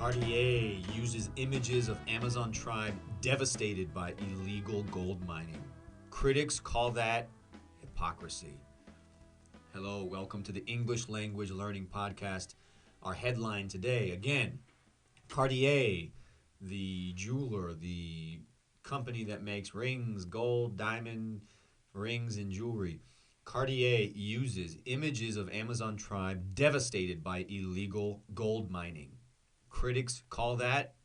Cartier uses images of Amazon tribe devastated by illegal gold mining. Critics call that hypocrisy. Hello, welcome to the English Language Learning Podcast. Our headline today, again, Cartier, the jeweler, the company that makes rings, gold, diamond rings, and jewelry. Cartier uses images of Amazon tribe devastated by illegal gold mining. Critics call that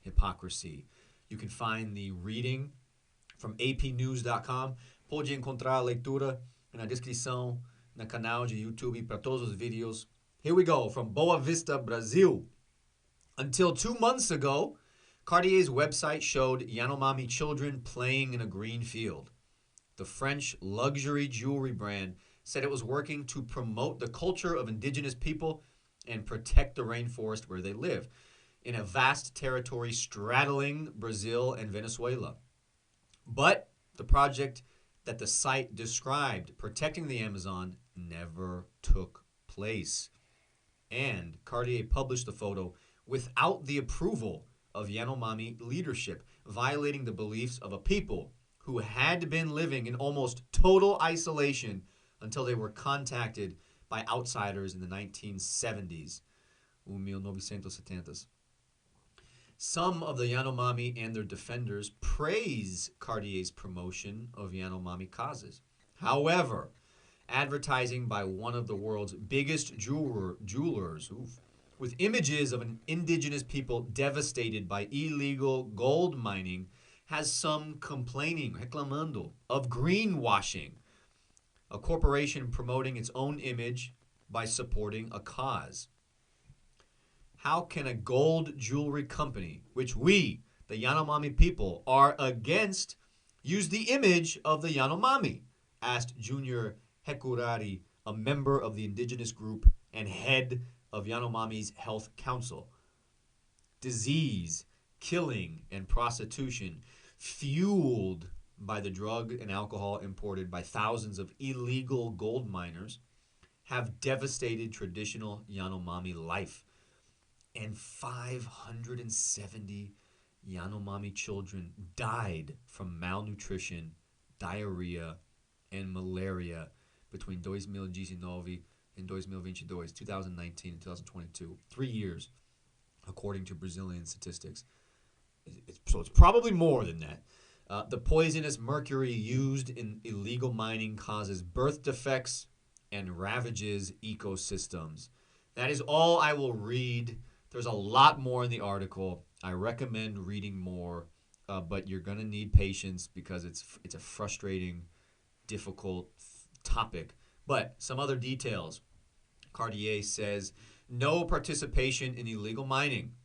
hypocrisy. You can find the reading from apnews.com. Pode encontrar a leitura na descrição no canal de YouTube para todos os vídeos. Here we go, from Boa Vista, Brazil. Until 2 months ago, Cartier's website showed Yanomami children playing in a green field. The French luxury jewelry brand said it was working to promote the culture of indigenous people and protect the rainforest where they live, in a vast territory straddling Brazil and Venezuela. But the project that the site described, protecting the Amazon, never took place. And Cartier published the photo without the approval of Yanomami leadership, violating the beliefs of a people who had been living in almost total isolation until they were contacted by outsiders in the 1970s. 1970s. Some of the Yanomami and their defenders praise Cartier's promotion of Yanomami causes. However, advertising by one of the world's biggest jewelers, with images of an indigenous people devastated by illegal gold mining, has some complaining, reclamando, of greenwashing, a corporation promoting its own image by supporting a cause. How can a gold jewelry company, which we, the Yanomami people, are against, use the image of the Yanomami? Asked Junior Hekurari, a member of the indigenous group and head of Yanomami's Health Council. Disease, killing, and prostitution, fueled by the drug and alcohol imported by thousands of illegal gold miners, have devastated traditional Yanomami life. And 570 Yanomami children died from malnutrition, diarrhea, and malaria between 2019 and 2019 and 2022. 3 years, according to Brazilian statistics. So it's probably more than that. The poisonous mercury used in illegal mining causes birth defects and ravages ecosystems. That is all I will read. There's a lot more in the article. I recommend reading more, but you're going to need patience because it's a frustrating, difficult topic. But some other details. Cartier says, no participation in illegal mining.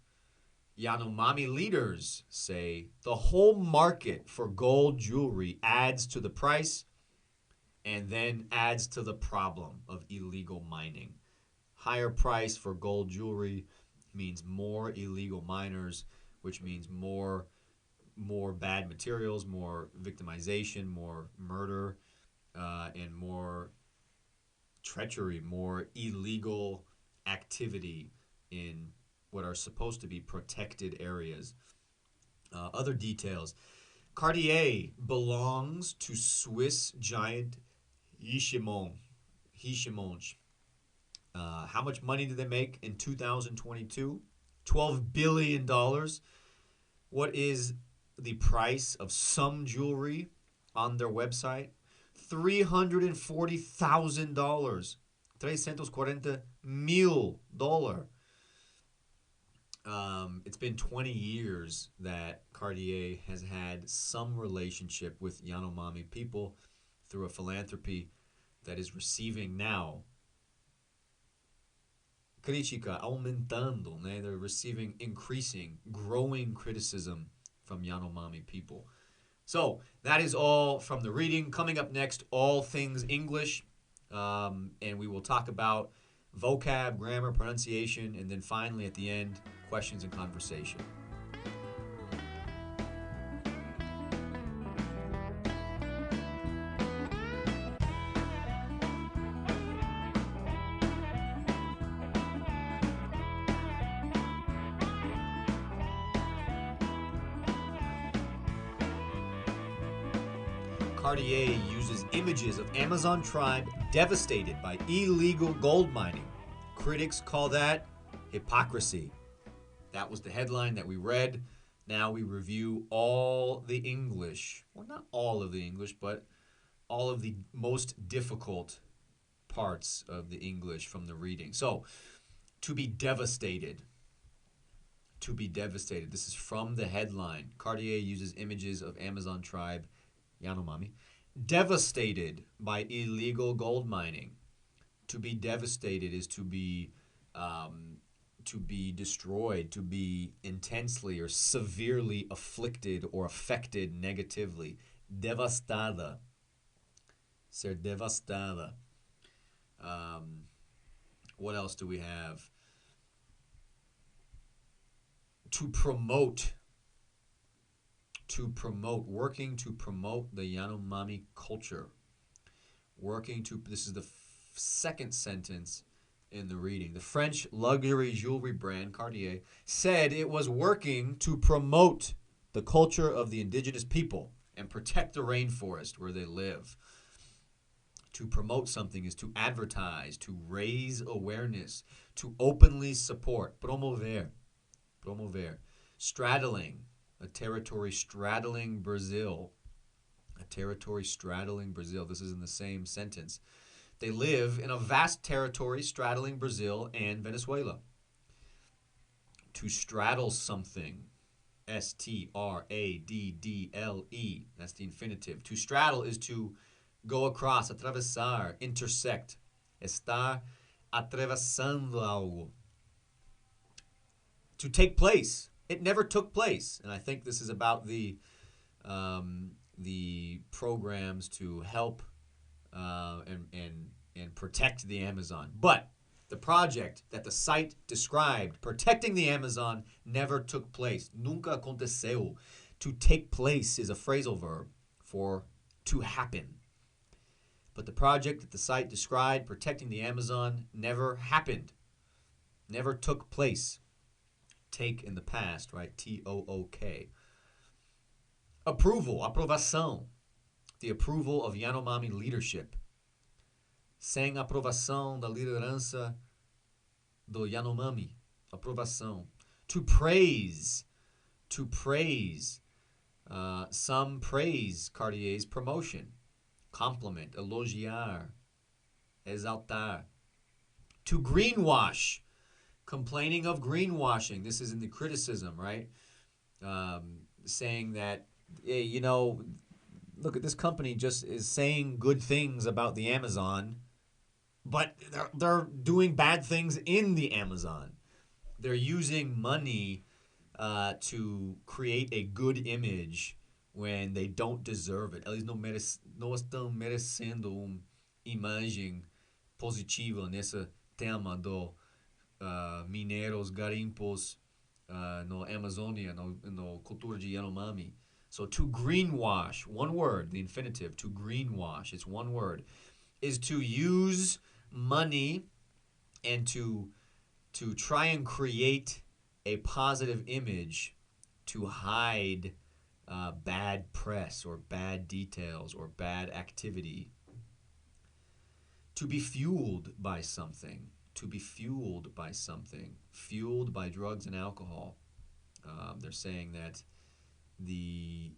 Yanomami leaders say the whole market for gold jewelry adds to the price and then adds to the problem of illegal mining. Higher price for gold jewelry means more illegal miners, which means more bad materials, more victimization, more murder, and more treachery, more illegal activity in what are supposed to be protected areas. Other details. Cartier belongs to Swiss giant Richemont. How much money did they make in 2022? $12 billion. What is the price of some jewelry on their website? $340,000. $340,000. It's been 20 years that Cartier has had some relationship with Yanomami people through a philanthropy that is receiving now crítica aumentando, né? They're receiving increasing, growing criticism from Yanomami people. So that is all from the reading. Coming up next, all things English, and we will talk about vocab, grammar, pronunciation, and then finally at the end, questions and conversation. Cartier uses images of Amazon tribe devastated by illegal gold mining. Critics call that hypocrisy. That was the headline that we read. Now we review all the English, well, not all of the English, but all of the most difficult parts of the English from the reading. So, to be devastated. To be devastated. This is from the headline. Cartier uses images of Amazon tribe, Yanomami, devastated by illegal gold mining. To be devastated is to be destroyed, to be intensely or severely afflicted or affected negatively. Devastada. Ser devastada. What else do we have? To promote, working to promote the Yanomami culture. This is the second sentence in the reading. The French luxury jewelry brand Cartier said it was working to promote the culture of the indigenous people and protect the rainforest where they live. To promote something is to advertise, to raise awareness, to openly support. Promover. Straddling, a territory straddling Brazil. This is in the same sentence. They live in a vast territory straddling Brazil and Venezuela. To straddle something, S-T-R-A-D-D-L-E, that's the infinitive. To straddle is to go across, atravessar, intersect. Estar atravessando algo. To take place. It never took place. And I think this is about the programs to help and protect the Amazon. But the project that the site described, protecting the Amazon, never took place. Nunca aconteceu. To take place is a phrasal verb for to happen. But the project that the site described, protecting the Amazon, never happened. Never took place. Take in the past, right? T-O-O-K. Approval, aprovação. The approval of Yanomami leadership. Sem aprovação da liderança do Yanomami. Aprovação. To praise. Some praise Cartier's promotion. Compliment, elogiar, exaltar. To greenwash. Complaining of greenwashing. This is in the criticism, right? Saying that, hey, look at this company just is saying good things about the Amazon, but they're doing bad things in the Amazon. They're using money to create a good image when they don't deserve it. Eles não estão merecendo imagem positiva nesse tema do mineiros, garimpos no Amazônia, no cultura de Yanomami. So to greenwash, one word, the infinitive, to greenwash, it's one word, is to use money and to try and create a positive image to hide bad press or bad details or bad activity. To be fueled by something. Fueled by drugs and alcohol. They're saying that the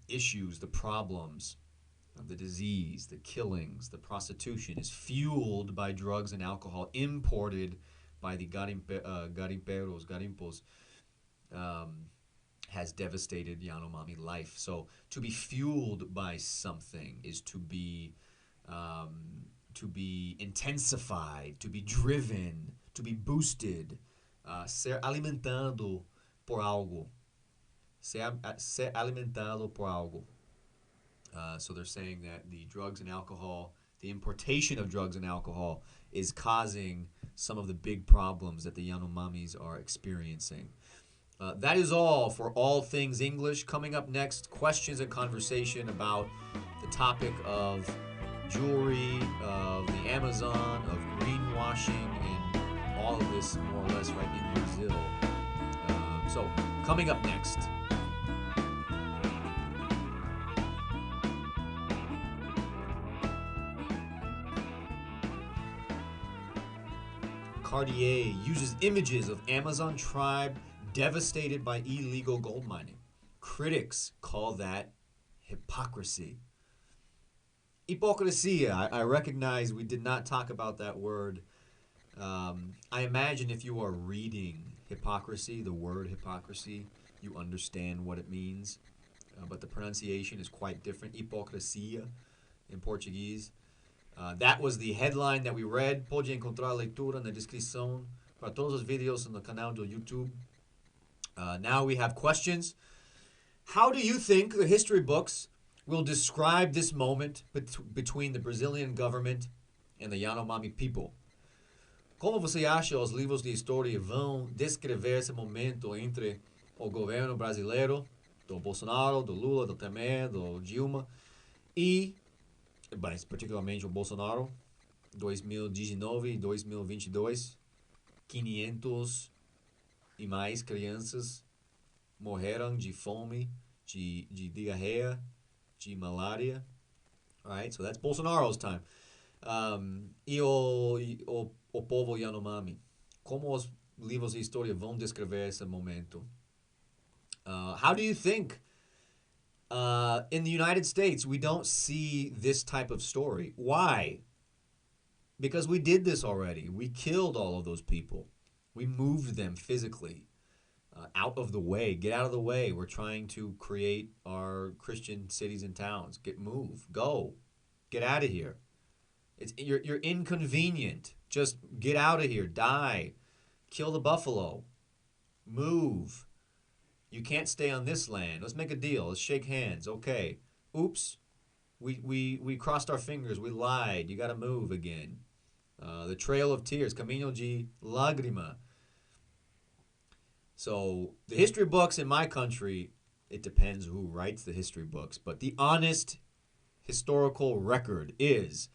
issues, the problems, the disease, the killings, the prostitution is fueled by drugs and alcohol imported by the garimpos, has devastated Yanomami life. So to be fueled by something is to be intensified, to be driven, to be boosted, ser alimentado por algo. Ser alimentado por algo. So they're saying that the drugs and alcohol, the importation of drugs and alcohol is causing some of the big problems that the Yanomamis are experiencing. That is all for All Things English. Coming up next, questions and conversation about the topic of jewelry, of the Amazon, of greenwashing, and all of this more or less right in Brazil. So coming up next. Cartier uses images of Amazon tribe devastated by illegal gold mining. Critics call that hypocrisy. Hypocrisia. I recognize we did not talk about that word. I imagine if you are reading hypocrisy, the word hypocrisy, you understand what it means. But the pronunciation is quite different. Hipocrisia in Portuguese. That was the headline that we read. Pode encontrar a leitura na descrição para todos os vídeos no canal do YouTube. Now we have questions. How do you think the history books will describe this moment between the Brazilian government and the Yanomami people? Como você acha os livros de história vão descrever esse momento entre o governo brasileiro, do Bolsonaro, do Lula, do Temer, do Dilma, e, mas particularmente o Bolsonaro, 2019 e 2022, 500 e mais crianças morreram de fome, de diarreia, de malária. Alright, so that's Bolsonaro's time. E o povo Yanomami. Como os livros de história vão descrever esse momento? How do you think in the United States we don't see this type of story? Why? Because we did this already. We killed all of those people. We moved them physically out of the way. Get out of the way. We're trying to create our Christian cities and towns. Move. Go. Get out of here. You're inconvenient. Just get out of here. Die. Kill the buffalo. Move. You can't stay on this land. Let's make a deal. Let's shake hands. Okay. Oops. We crossed our fingers. We lied. You got to move again. The Trail of Tears. Caminho de Lágrima. So the history books in my country, it depends who writes the history books, but the honest historical record is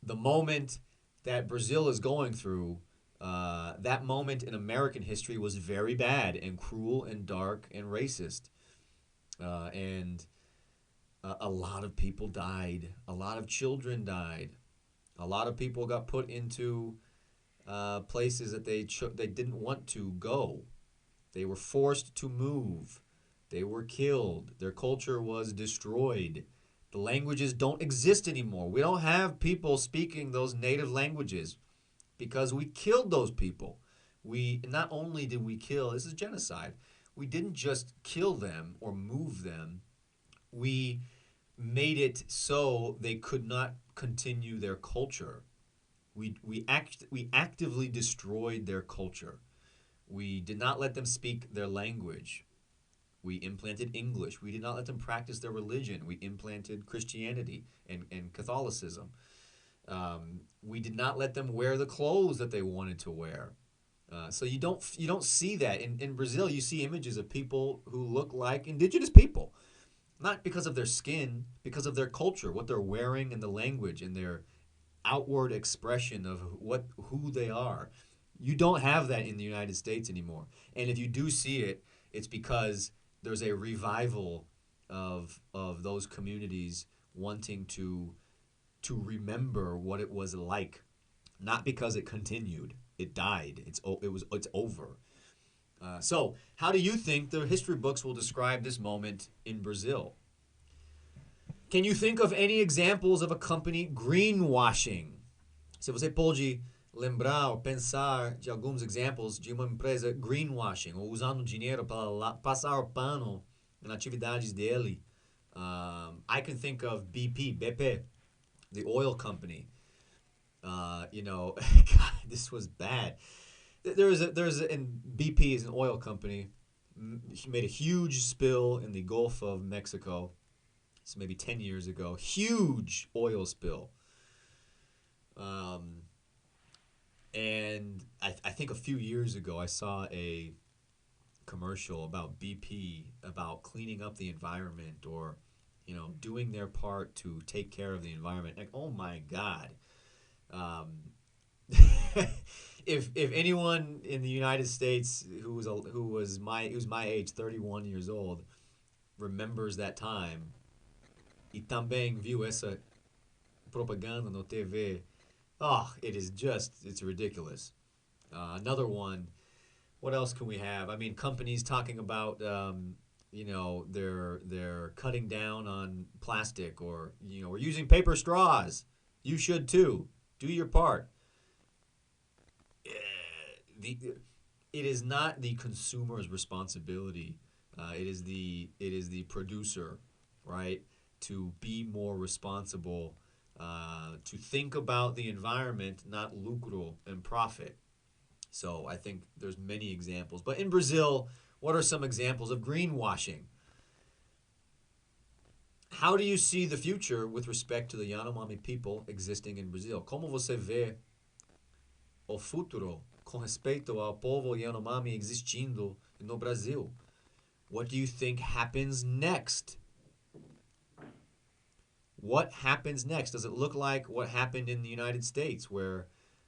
the moment that Brazil is going through. That moment in American history was very bad and cruel and dark and racist. And a lot of people died. A lot of children died. A lot of people got put into places that they didn't want to go. They were forced to move. They were killed. Their culture was destroyed. The languages don't exist anymore. We don't have people speaking those native languages because we killed those people. We not only did we kill, this is genocide. We didn't just kill them or move them. We made it so they could not continue their culture. We actively destroyed their culture. We did not let them speak their language. We implanted English. We did not let them practice their religion. We implanted Christianity and Catholicism. We did not let them wear the clothes that they wanted to wear. So you don't see that. In Brazil, you see images of people who look like indigenous people. Not because of their skin, because of their culture, what they're wearing and the language and their outward expression of who they are. You don't have that in the United States anymore. And if you do see it, it's because there's a revival of those communities wanting to remember what it was like, not because it continued. It died. It's over. So how do you think the history books will describe this moment in Brazil? Can you think of any examples of a company greenwashing? Se você pode lembrar ou pensar de alguns exemplos de uma empresa greenwashing, ou usando dinheiro para passar o pano nas atividades dele. I can think of BP, the oil company. God, this was bad. And BP is an oil company. He made a huge spill in the Gulf of Mexico. So maybe 10 years ago, huge oil spill. And I think a few years ago, I saw a commercial about BP, about cleaning up the environment or, doing their part to take care of the environment. Like, oh my God. If anyone in the United States who's my age, 31 years old, remembers that time, e também viu essa propaganda no TV, Oh, it's ridiculous. Another one. What else can we have? I mean, companies talking about, they're cutting down on plastic, or we're using paper straws. You should too. Do your part. The it is not the consumer's responsibility. It is the producer, right, to be more responsible, to think about the environment, not lucro and profit. So I think there's many examples. But in Brazil, what are some examples of greenwashing? How do you see the future with respect to the Yanomami people existing in Brazil? Como você vê o futuro com respeito ao povo Yanomami existindo no Brasil? What do you think happens next? What happens next? Does it look like what happened in the United States, where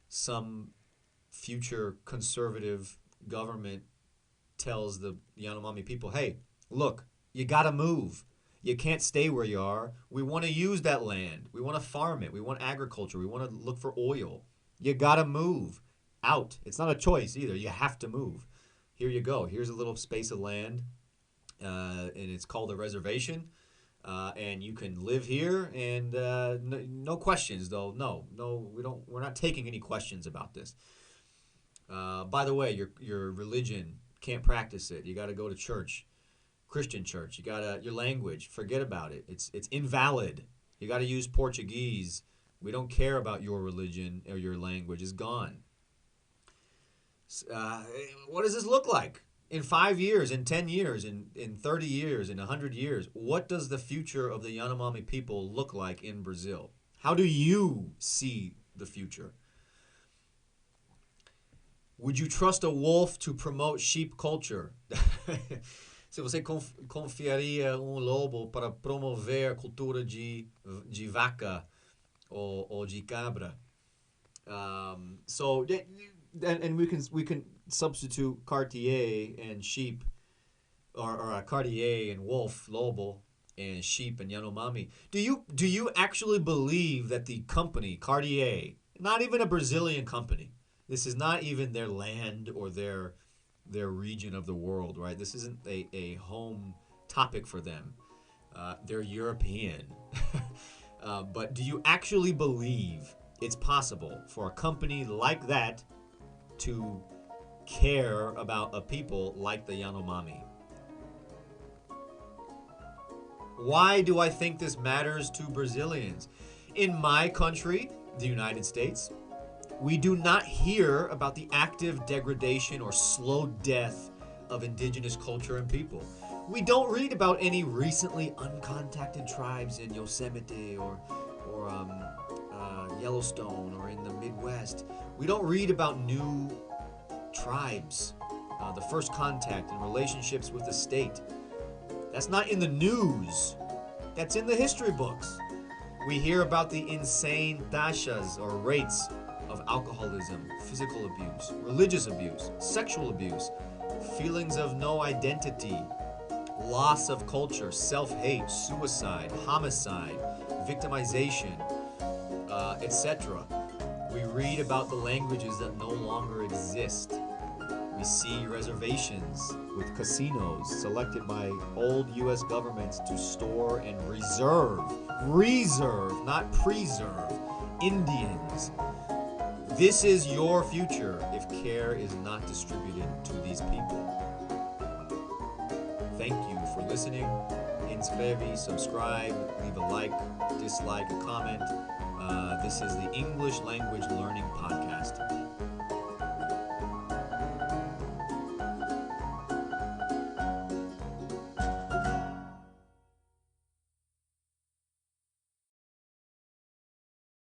some future conservative government tells the Yanomami people, hey, look, you got to move. You can't stay where you are. We want to use that land. We want to farm it. We want agriculture. We want to look for oil. You got to move out. It's not a choice either. You have to move. Here you go. Here's a little space of land, and it's called a reservation. And you can live here, and no questions, though. No, we don't. We're not taking any questions about this. By the way, your religion, can't practice it. You got to go to church, Christian church. You gotta your language. Forget about it. It's invalid. You got to use Portuguese. We don't care about your religion or your language. It's gone. What does this look like? In 5 years, in 10 years, in 30 years, in 100 years, what does the future of the Yanomami people look like in Brazil? How do you see the future? Would you trust a wolf to promote sheep culture? Se você confiaria lobo para promover a cultura de vaca ou de cabra? And we can substitute Cartier and sheep, or Cartier and wolf, lobo, and sheep and Yanomami. Do you actually believe that the company Cartier, not even a Brazilian company, this is not even their land or their region of the world, right? This isn't a home topic for them. They're European. But do you actually believe it's possible for a company like that to care about a people like the Yanomami? Why do I think this matters to Brazilians? In my country, the United States, we do not hear about the active degradation or slow death of indigenous culture and people. We don't read about any recently uncontacted tribes in Yosemite or Yellowstone or in the Midwest. We don't read about new tribes, the first contact and relationships with the state. That's not in the news. That's in the history books. We hear about the insane taxas or rates of alcoholism, physical abuse, religious abuse, sexual abuse, feelings of no identity, loss of culture, self-hate, suicide, homicide, victimization, etc. We read about the languages that no longer exist. We see reservations with casinos selected by old U.S. governments to store and reserve, not preserve, Indians. This is your future if care is not distributed to these people. Thank you for listening. Inscreve, subscribe, leave a like, dislike, a comment. This is the English Language Learning Podcast.